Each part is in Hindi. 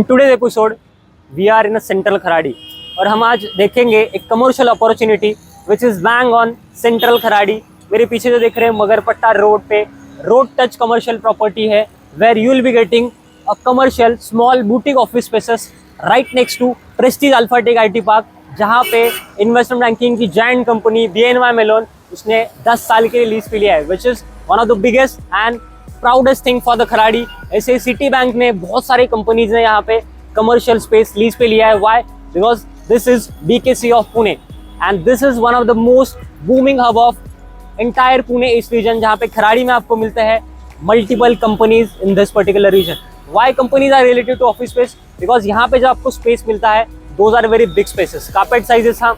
In today's episode, we are in a central Kharadi और हम आज देखेंगे एक commercial opportunity which is bang on central Kharadi. मेरे पीछे जो देख रहे हैं मगरपट्टा रोड पे रोड टच कमर्शियल प्रॉपर्टी है where you will be getting a commercial small boutique office spaces right next to Prestige Alphatech IT park, जहाँ पे इन्वेस्टमेंट बैंकिंग की जायंट कंपनी BNY मेलोन उसने 10 साल के लिए लीज पे लिया है, which is one of the biggest and proudest thing for the Kharadi. ऐसे सिटी बैंक ने बहुत सारी कंपनीज ने यहाँ पे कमर्शियल स्पेस लीज पे लिया है। Why? Because this is BKC of Pune and this is one of the most booming hub of entire Pune east region, जहाँ पे खराड़ी में आपको मिलते हैं multiple companies in this particular region. Why companies are related to office space? Because यहाँ पे जो आपको स्पेस मिलता है those are very big spaces, carpet sizes, हाँ,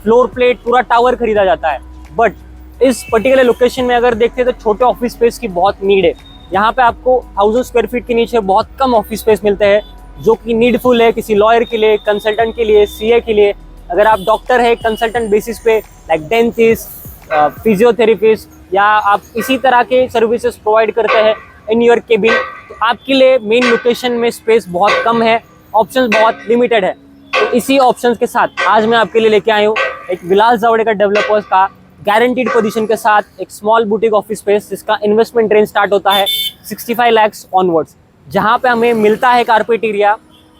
फ्लोर प्लेट, पूरा टावर खरीदा जाता है। बट इस पर्टिकुलर लोकेशन में अगर देखते हैं तो छोटे ऑफिस स्पेस की बहुत नीड है। यहाँ पे आपको 1000 स्क्वायर फीट के नीचे बहुत कम ऑफिस स्पेस मिलते हैं, जो कि नीडफुल है किसी लॉयर के लिए, कंसल्टेंट के लिए, CA के लिए। अगर आप डॉक्टर है कंसल्टेंट बेसिस पे, लाइक डेंटिस्ट, फिजियोथेरेपिस्ट, या आप इसी तरह के सर्विसेज प्रोवाइड करते हैं इन योर केबिन, तो आपके लिए मेन लोकेशन में स्पेस बहुत कम है, ऑप्शंस बहुत लिमिटेड है। तो इसी ऑप्शंस के साथ आज मैं आपके लिए लेके आया हूँ एक विलास जावड़ेकर डेवलपर्स का गारंटीड पोजीशन के साथ एक स्मॉल बुटीक ऑफिस स्पेस, जिसका इन्वेस्टमेंट रेंज स्टार्ट होता है 65 लाख ऑनवर्ड्स, जहाँ पे हमें मिलता है कारपेट एरिया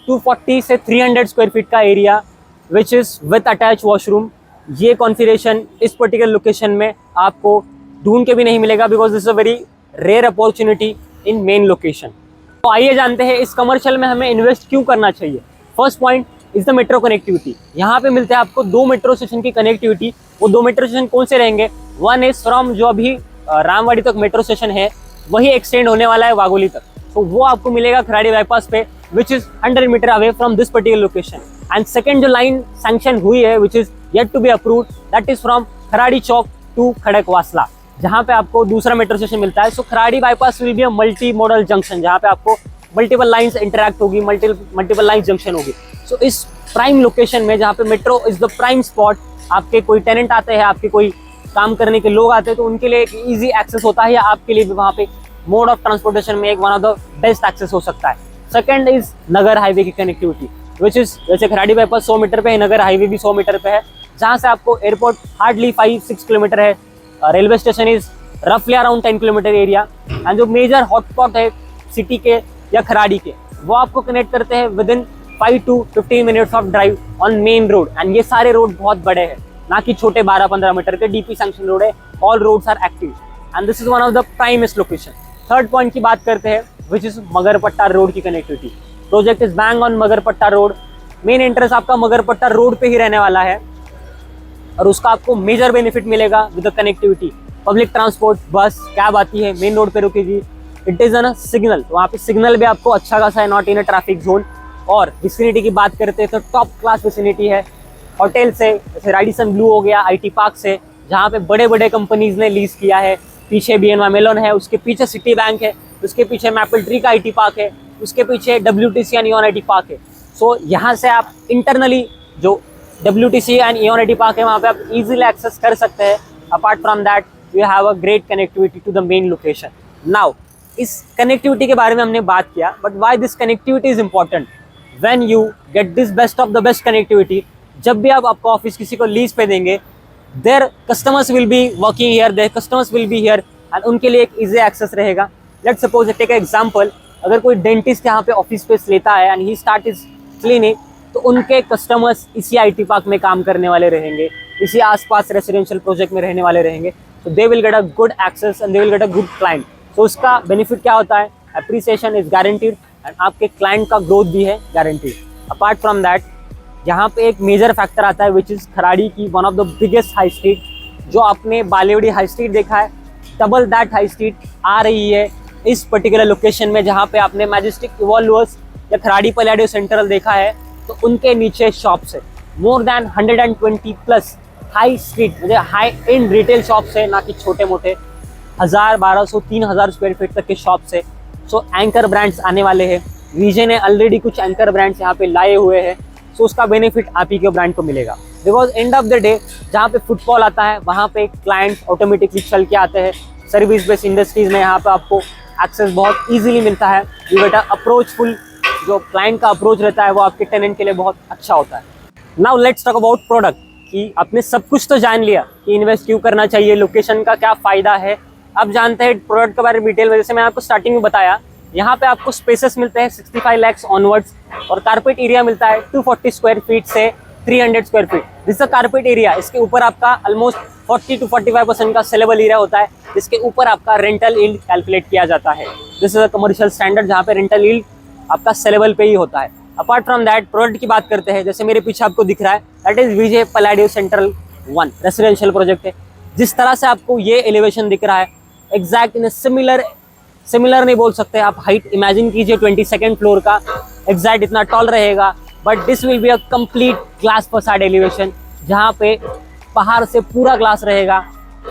240 से 300 स्क्वायर फीट का area which is with attach washroom. ये कॉन्फिगरेशन इस पर्टिकुलर लोकेशन में आपको ढूंढ के भी नहीं मिलेगा, because this is a very rare opportunity in main location. तो आइए जानते हैं इस कमर्शियल में हमें इन्वेस्ट क्यों करना चाहिए। First point is the metro connectivity. यहाँ पे मिलते हैं आपको 2 मेट्रो स्टेशन की कनेक्टिविटी। वो 2 मेट्रो स्टेशन कौन से रहेंगे? वन इज फ्रॉम जो अभी रामवाड़ी तक मेट्रो स्टेशन है वही एक्सटेंड होने वाला है वाघोली तक, तो वो आपको मिलेगा खराड़ी बाईपास पे, which is 100 metre away from this particular location. And second जो लाइन सैंक्शन हुई है which is yet to be approved, that is from Kharadi chowk to Khadakwasla, जहाँ पे आपको दूसरा मेट्रो स्टेशन मिलता है। So Kharadi bypass will be a multi modal junction, जहाँ पे आपको मल्टीपल लाइंस इंटरैक्ट होगी, मल्टीपल लाइंस जंक्शन होगी। सो इस प्राइम लोकेशन में जहाँ पे metro is the prime spot, आपके कोई टेनेंट आते हैं, आपके कोई काम करने के लोग आते हैं, तो उनके लिए एक ईजी एक्सेस होता है, या आपके लिए भी वहाँ पे मोड ऑफ ट्रांसपोर्टेशन में एक one of the best access हो सकता है। सेकंड इज नगर हाईवे की कनेक्टिविटी, विच इज जैसे खराड़ी बाईपास 100 मीटर पे है, नगर हाईवे भी 100 मीटर पे है, जहाँ से आपको एयरपोर्ट हार्डली 5-6 किलोमीटर है, रेलवे स्टेशन इज रफली अराउंड 10 किलोमीटर एरिया, एंड जो मेजर हॉटस्पॉट है सिटी के या खराड़ी के, वो आपको कनेक्ट करते हैं with in 5 to 15 minutes of drive on main road. And ये सारे रोड बहुत बड़े हैं, ना कि छोटे 12-15 मीटर के DP सैंक्शन रोड है, all roads are active and this is one of the primest location. Third point की बात करते हैं विच इज मगरपट्टा रोड की connectivity. Project is bang on Magarpatta road. Main entrance आपका मगरपट्टा रोड पे ही रहने वाला है और उसका आपको मेजर बेनिफिट मिलेगा with the connectivity. Public transport, बस, कैब आती है, मेन रोड पे रुकेगी। इट इज अ सिग्नल, तो वहाँ पे सिग्नल भी आपको अच्छा खासा है, not in a traffic zone. और विसिनिटी की बात करते हैं तो टॉप क्लास विसिनिटी है, होटल से जैसे रेडिसन ब्लू हो गया, IT पार्क से, जहाँ पे बड़े बड़े कंपनीज ने लीज किया है। पीछे BNY मेलोन है, उसके पीछे सिटी बैंक है, उसके पीछे मैपल ट्री का IT पार्क है, उसके पीछे WTC and Eon IT park है। सो यहाँ से आप इंटरनली जो WTC and Eon IT park है वहाँ पे आप इजीली एक्सेस कर सकते हैं। Apart from that you have a great connectivity to the main location. Now इस कनेक्टिविटी के बारे में हमने बात किया, but why this connectivity is important? When you get this best of the best connectivity, जब भी आप आपका ऑफिस किसी को लीज पे देंगे, their customers will be working here, their customers will be here, and उनके लिए एक easy access रहेगा। Let's suppose take an example, अगर कोई डेंटिस्ट यहाँ पे ऑफिस स्पेस लेता है and he start his clinic, तो उनके कस्टमर्स इसी IT पार्क में काम करने वाले रहेंगे, इसी आसपास रेसिडेंशियल प्रोजेक्ट में रहने वाले रहेंगे, so they will get a good access and they will get a good client। तो उसका बेनिफिट क्या होता है? एप्रिसिएशन इज गारंटीड एंड आपके क्लाइंट का ग्रोथ भी है गारंटीड। अपार्ट फ्रॉम दैट यहाँ पे एक मेजर फैक्टर आता है विच इज़ खराड़ी की one of the biggest high street. जो आपने बालेवड़ी हाई स्ट्रीट देखा है, डबल दैट हाई स्ट्रीट आ रही है इस पर्टिकुलर लोकेशन में, जहाँ पे आपने मैजेस्टिक इवोल्वर्स या खराड़ी पलेडियो सेंट्रल देखा है, तो उनके नीचे शॉप्स है। More than 120 plus high street, मुझे हाई एंड रिटेल शॉप्स है, ना कि छोटे मोटे 1000, 1200, 3000 स्क्वायर फीट तक के शॉप्स है। सो एंकर ब्रांड्स आने वाले हैं, रीजन ने ऑलरेडी कुछ एंकर ब्रांड्स यहाँ पे लाए हुए हैं, सो उसका बेनिफिट आप ही के ब्रांड को मिलेगा। Because end of the day जहाँ पे फुटफॉल आता है वहाँ पे क्लाइंट्स ऑटोमेटिकली चल के आते हैं। सर्विस बेस्ड इंडस्ट्रीज में यहाँ पे आपको एक्सेस बहुत इजीली मिलता है। यू गेट अ अप्रोचफुल जो क्लाइंट का अप्रोच रहता है वो आपके टेनेंट के लिए बहुत अच्छा होता है। Now let's talk about product, कि आपने सब कुछ तो जान लिया कि इन्वेस्ट क्यों करना चाहिए, लोकेशन का क्या फ़ायदा है। अब जानते हैं प्रोडक्ट के बारे में डिटेल में। जैसे मैं आपको स्टार्टिंग में बताया, यहाँ पे आपको स्पेसेस मिलते हैं 65 लाख ऑनवर्ड्स, और कारपेट एरिया मिलता है 240 स्क्वायर फीट से 300 स्क्वायर फीट। जिसका कारपेट एरिया, इसके ऊपर आपका ऑलमोस्ट 40 to 45% का सेलेबल एरिया होता है, जिसके ऊपर आपका रेंटल यील्ड कैलकुलेट किया जाता है। This is a commercial standard जहाँ पे रेंटल यील्ड आपका सेलेबल पे ही होता है। अपार्ट फ्रॉम दैट, प्रोडक्ट की बात करते हैं, जैसे मेरे पीछे आपको दिख रहा है, that is Vijay Palladio central 1 residential project है। जिस तरह से आपको ये एलिवेशन दिख रहा है, एग्जैक्ट इन सिमिलर नहीं बोल सकते आप, हाइट इमेजिन कीजिए 22nd फ्लोर का, एग्जैक्ट इतना टॉल रहेगा, but this will be a complete glass facade elevation, जहाँ पे बाहर से पूरा ग्लास रहेगा।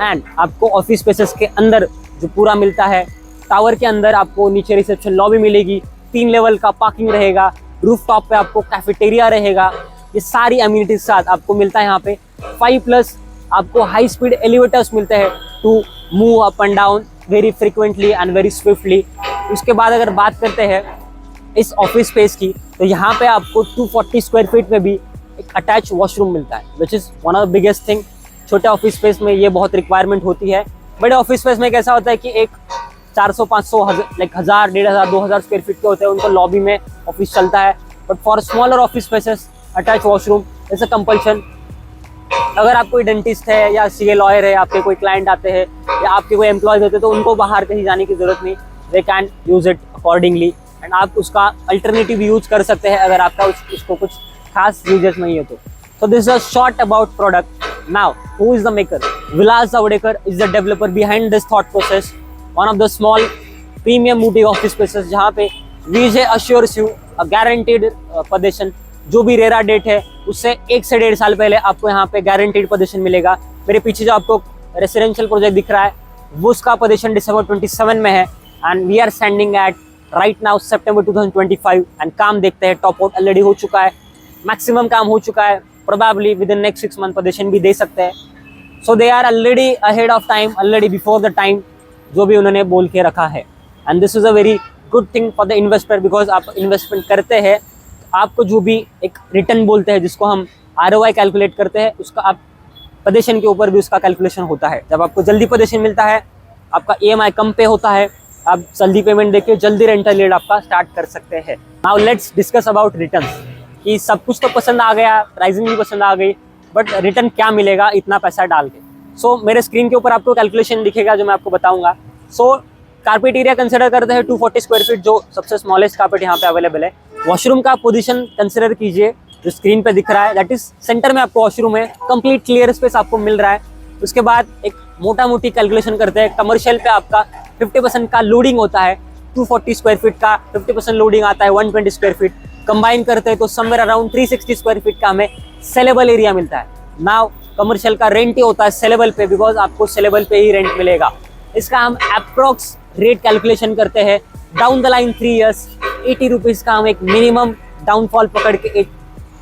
एंड आपको ऑफिस स्पेसेस के अंदर जो पूरा मिलता है, टावर के अंदर आपको नीचे रिसेप्शन लॉबी मिलेगी, 3 लेवल का पार्किंग रहेगा, रूफ टॉप पे आपको कैफेटेरिया रहेगा। ये सारी अम्यूनिटीज साथ आपको मिलता है। यहाँ पे 5+ आपको हाई स्पीड एलिवेटर्स मिलते हैं to move up and down very frequently and very swiftly. उसके बाद अगर बात करते हैं इस ऑफिस स्पेस की, तो यहाँ पे आपको 240 स्क्वायर फीट में भी एक अटैच वॉशरूम मिलता है, which is one of the biggest thing. छोटे ऑफिस स्पेस में ये बहुत रिक्वायरमेंट होती है। बड़े ऑफिस स्पेस में कैसा होता है कि एक 400-500 लाइक 1000, 1500, 2000 स्क्वायर फीट के होते हैं, उनको लॉबी में ऑफिस चलता है। But for smaller office spaces attach washroom is a compulsion. अगर आप कोई डेंटिस्ट है या सीए लॉयर है, आपके कोई क्लाइंट आते हैं या आपके कोई एम्प्लॉयज होते हैं, तो उनको बाहर कहीं जाने की जरूरत नहीं, they can use it accordingly. And आप उसका अल्टरनेटिव यूज कर सकते हैं अगर आपका उसको कुछ खास यूजेस नहीं है तो। So this is a short about product. Now, who is the maker? Vilas Zavadekar is the developer behind this thought process. One of the small premium boutique office spaces जहाँ पे VJ assures you a guaranteed possession। जो भी रेरा डेट है उससे 1 से 1.5 साल पहले आपको यहाँ पे गारंटीड पोजीशन मिलेगा। मेरे पीछे जो आपको रेसिडेंशियल प्रोजेक्ट दिख रहा है, वो उसका पोजीशन December 27 में है, and we are standing at right now September 2025। And काम देखते हैं, टॉप आउट ऑलरेडी हो चुका है, मैक्सिमम काम हो चुका है, probably within next 6 month position भी दे सकते हैं। So they are already ahead of time, already before the time, जो भी उन्होंने बोल के रखा है। And this is a very good thing for the investor, because आप इन्वेस्टमेंट करते हैं, आपको जो भी एक रिटर्न बोलते हैं, जिसको हम ROI कैलकुलेट करते हैं, उसका आप पोजीशन के ऊपर भी उसका कैलकुलेशन होता है। जब आपको जल्दी पोजीशन मिलता है, आपका EMI कम पे होता है, आप जल्दी पेमेंट देके जल्दी रेंटल रेट आपका स्टार्ट कर सकते हैं। Now let's discuss about returns, कि सब कुछ तो पसंद आ गया, प्राइसिंग भी पसंद आ गई, बट रिटर्न क्या मिलेगा इतना पैसा डाल के। सो मेरे स्क्रीन के ऊपर आपको कैलकुलेशन दिखेगा जो मैं आपको बताऊंगा। सो कारपेट एरिया कंसिडर करते हैं 240 स्क्वायर फीट, जो सबसे स्मॉलेस्ट कारपेट यहाँ पे अवेलेबल है। वॉशरूम का पोजीशन कंसिडर कीजिए, जो स्क्रीन पे दिख रहा है, दैट इज सेंटर में आपको वॉशरूम है, कंप्लीट क्लियर स्पेस आपको मिल रहा है। उसके बाद एक मोटा मोटी कैलकुलेशन करते हैं, कमर्शियल पे आपका 50% का लोडिंग होता है, 240 स्क्वायर फीट का 50% लोडिंग आता है 120 स्क्वायर फीट, कंबाइन करते हैं तो समवेयर अराउंड 360 स्क्वायर फीट का हमें सेलेबल एरिया मिलता है। नाउ कमर्शियल का रेंट ही होता है सेलेबल पे, बिकॉज आपको सेलेबल पे ही रेंट मिलेगा। इसका हम अप्रोक्स रेट कैलकुलेशन करते हैं down the line 3 years, 80 rupees का हम एक मिनिमम डाउनफॉल पकड़ के एक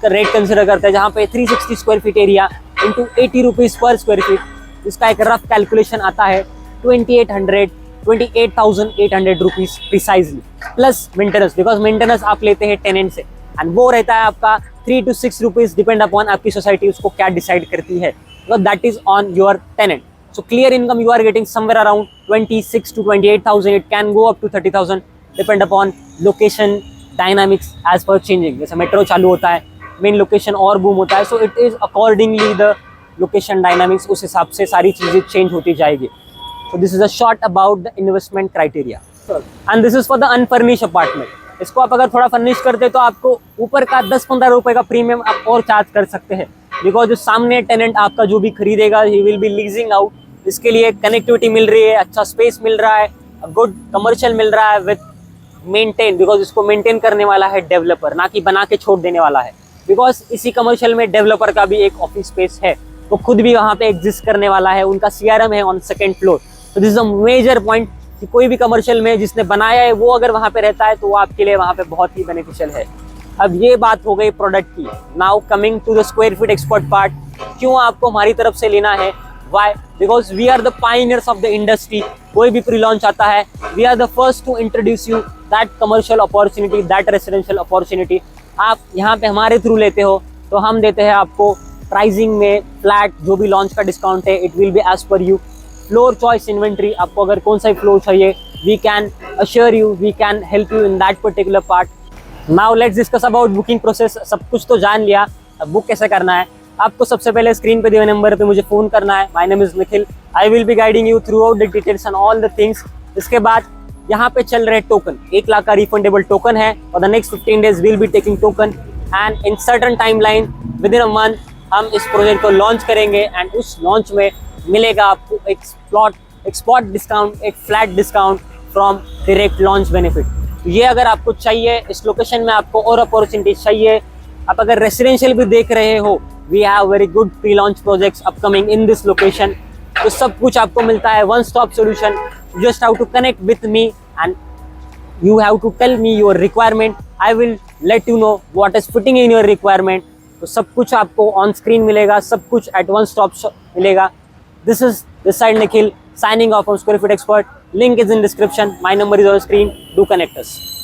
रेट कंसिडर करते हैं, जहाँ पे 360 square feet area into 80 rupees पर स्क्वायर फीट। इसका एक रफ कैलकुलेशन आता है 28,800 rupees precisely, plus maintenance, because maintenance आप लेते हैं टेनेंट से, एंड वो रहता है आपका 3 to 6 रुपीज़, डिपेंड अपॉन आपकी सोसाइटी उसको क्या डिसाइड करती है, because that is on your tenant. So clear income you are getting somewhere around 26 to 28,000. It can go up to 30,000 depend upon location dynamics as per changing. जैसे मेट्रो चालू होता है, मेन लोकेशन और बूम होता है, so it is accordingly the location dynamics, उस हिसाब से सारी चीज़ें चेंज होती जाएगी। So this is a short about the investment criteria. And this is for the unfurnished apartment. इसको आप अगर थोड़ा फर्निश करते तो आपको ऊपर का 10-15 रुपये का प्रीमियम आप और चार्ज कर सकते हैं, बिकॉज जो सामने टेनेंट आपका जो भी खरीदेगा he will be leasing out, इसके लिए कनेक्टिविटी मिल रही है, अच्छा स्पेस मिल रहा है, गुड कमर्शियल मिल रहा है विद मेंटेन, बिकॉज इसको मेंटेन करने वाला है डेवलपर, ना कि बना के छोड़ देने वाला है। बिकॉज इसी कमर्शियल में डेवलपर का भी एक ऑफिस स्पेस है, वो खुद भी वहाँ पे एग्जिस्ट करने वाला है, उनका CRM है ऑन 2nd फ्लोर। तो this is a major point कि कोई भी कमर्शियल में जिसने बनाया है वो अगर वहाँ पे रहता है तो वो आपके लिए वहाँ पे बहुत ही बेनिफिशियल है। अब ये बात हो गई प्रोडक्ट की। Now coming to the square feet expert part, क्यों आपको हमारी तरफ से लेना है, why because we are the pioneers of the industry. कोई भी प्री लॉन्च आता है, we are the first to introduce you that commercial opportunity, that residential opportunity. आप यहाँ पे हमारे थ्रू लेते हो तो हम देते हैं आपको प्राइसिंग में फ्लैट जो भी लॉन्च का डिस्काउंट है, it will be as per you. Floor choice inventory, आपको अगर कौन सा फ्लोर चाहिए, we can assure you, we can help you in that particular part. Now let's discuss about booking process. सब कुछ तो जान लिया, अब बुक कैसे करना है. आपको सबसे पहले स्क्रीन पे दिए नंबर पे मुझे फ़ोन करना है. My name is Nikhil. I will be guiding you through out the details and all the things. इसके बाद यहाँ पे चल रहे टोकन, 1 लाख का रिफंडेबल टोकन है. और the next 15 days will be taking token and in certain time line with in a month हम इस प्रोजेक्ट को लॉन्च करेंगे. एंड उस लॉन्च में मिलेगा आपको एक स्पॉट डिस्काउंट, एक flat discount from direct launch benefit. ये अगर आपको चाहिए, इस लोकेशन में आपको और अपॉर्चुनिटी चाहिए, आप अगर रेसिडेंशियल भी देख रहे हो, we have very good pre launch projects upcoming in this location. तो सब कुछ आपको मिलता है, one stop solution. Just how to connect with me and you have to tell me your requirement. I will let you know what is fitting in your requirement. तो सब कुछ आपको ऑन स्क्रीन मिलेगा, सब कुछ एट वन स्टॉप मिलेगा. This is this side Nikhil signing off on Square Feet Expert. Link is in description. My number is on screen. Do connect us.